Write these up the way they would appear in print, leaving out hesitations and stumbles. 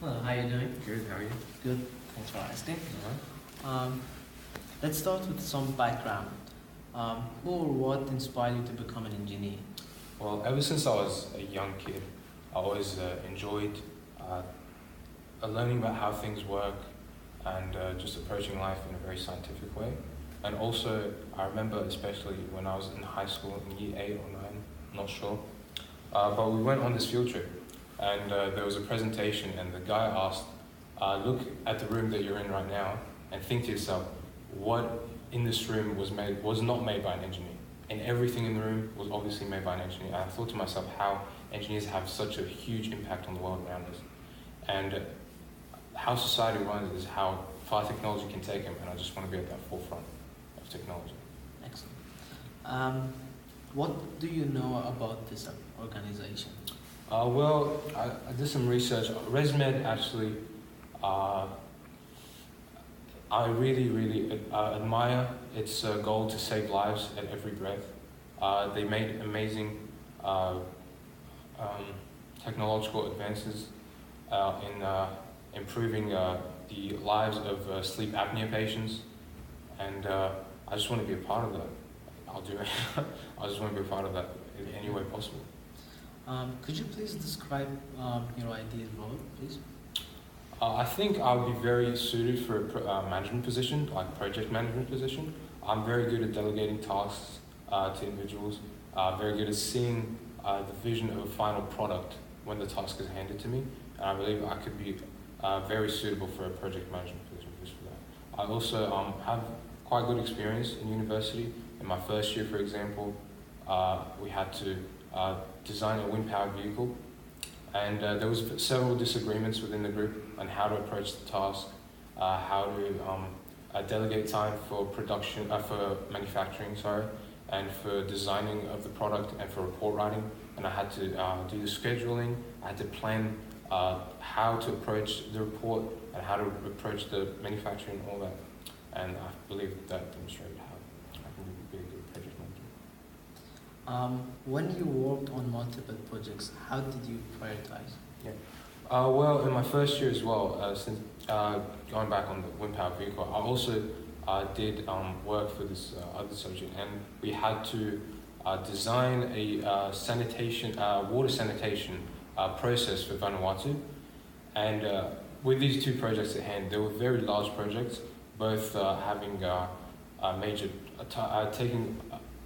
Hello, how you doing? Good, how are you? Good, thanks for asking. Alright. Let's start with some background. Who or what inspired you to become an engineer? Well, ever since I was a young kid, I always enjoyed learning about how things work and just approaching life in a very scientific way. And also, I remember especially when I was in high school, in year 8 or 9, I'm not sure, but we went on this field trip and there was a presentation and the guy asked, look at the room that you're in right now and think to yourself, what in this room was not made by an engineer? And everything in the room was obviously made by an engineer. And I thought to myself how engineers have such a huge impact on the world around us. And how society runs is how far technology can take them, and I just want to be at that forefront of technology. Excellent. What do you know about this organization? Well, I did some research. ResMed actually, I really admire its goal to save lives at every breath. They made amazing technological advances in improving the lives of sleep apnea patients, and I just want to be a part of that. I'll do it. I just want to be a part of that in any way possible. Could you please describe your ideal role, please? I think I would be very suited for a management position, like project management position. I'm very good at delegating tasks to individuals, very good at seeing the vision of a final product when the task is handed to me, and I believe I could be very suitable for a project management position just for that. I also have quite good experience in university. In my first year, for example, we had to design a wind-powered vehicle, and there was several disagreements within the group on how to approach the task, how to delegate time for production, for manufacturing, and for designing of the product and for report writing. And I had to do the scheduling. I had to plan how to approach the report and how to approach the manufacturing and all that. And I believe that demonstrated how I can be a good project manager. When you worked on multiple projects, how did you prioritize? Well, in my first year as well, since going back on the wind-powered vehicle, I also did work for this other subject, and we had to design a water sanitation process for Vanuatu. And with these two projects at hand, they were very large projects, both having taking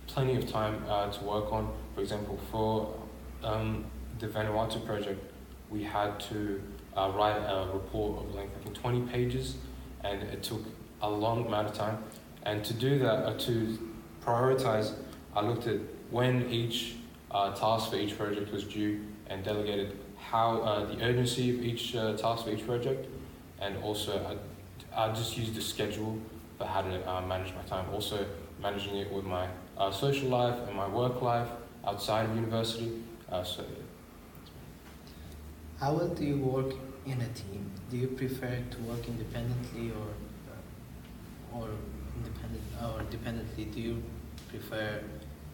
plenty of time to work on. For example, for the Vanuatu project, we had to write a report of length, I think 20 pages, and it took a long amount of time. And to do that, to prioritize, I looked at when each task for each project was due and delegated how the urgency of each task for each project, and also I just used a schedule for how to manage my time, also managing it with my social life and my work life outside of university. How well do you work in a team? Do you prefer to work independently or dependently? Do you prefer?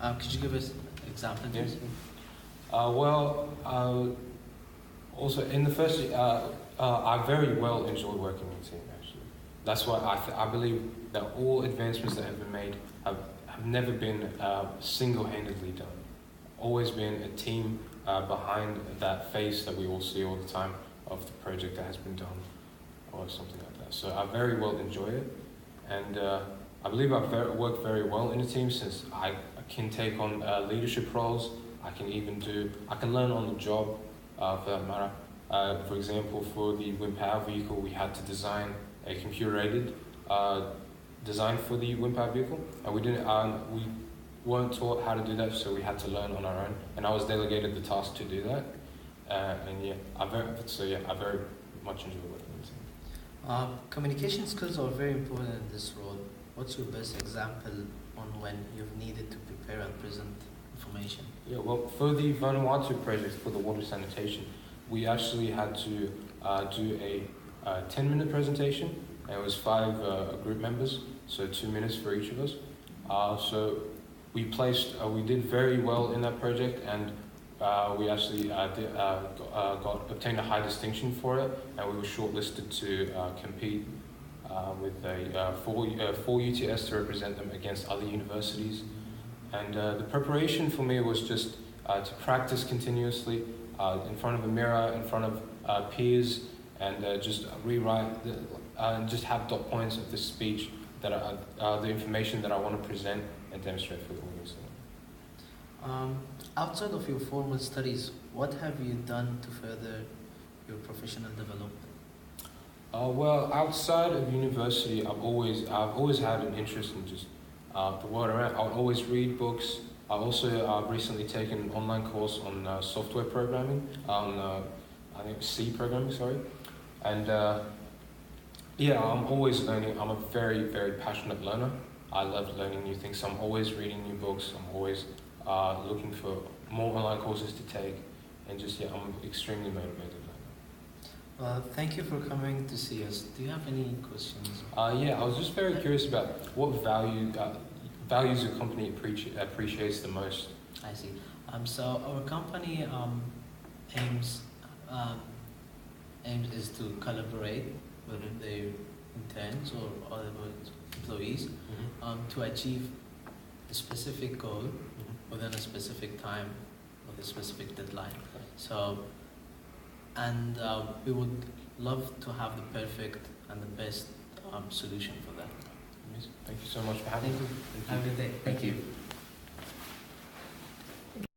Could you give us an example? Yes. Also in the first year, I very well enjoyed working in a team. Actually, that's why I believe that all advancements that have been made have never been single-handedly done. Always been a team behind that face that we all see all the time of the project that has been done or something like that. So I very well enjoy it, and I believe I've worked very well in a team, since I can take on leadership roles. I can learn on the job for that matter. For example, for the wind-powered vehicle, we had to design a computer-aided design for the wind-powered vehicle, and we weren't taught how to do that, so we had to learn on our own, and I was delegated the task to do that. I very much enjoy working in the team. Communication skills are very important in this role. What's your best example on when you've needed to prepare and present information? Yeah, well, for the Vanuatu project, for the water sanitation, we actually had to do a 10-minute presentation, and it was 5 group members, so 2 minutes for each of us. So we did very well in that project, and we actually obtained a high distinction for it, and we were shortlisted to compete with for UTS to represent them against other universities. And the preparation for me was just to practice continuously in front of a mirror, in front of peers, and just rewrite and just have dot points of the speech that the information that I want to present and demonstrate for the audience. Outside of your formal studies, what have you done to further your professional development? Well, outside of university, I've always had an interest in just the world around. I would always read books. I've also recently taken an online course on software programming, on I think C programming, sorry. And yeah, I'm always learning. I'm a very, very passionate learner. I love learning new things, so I'm always reading new books. I'm always looking for more online courses to take, and just, yeah, I'm extremely motivated. Well, thank you for coming to see us. Do you have any questions? Yeah, I was just very curious about what values your company appreciates the most. I see. So our company aims is to collaborate with their interns or other employees to achieve a specific goal within a specific time with a specific deadline. So, and we would love to have the perfect and the best solution for that. Thank you so much for having me. Have a good day. Thank you.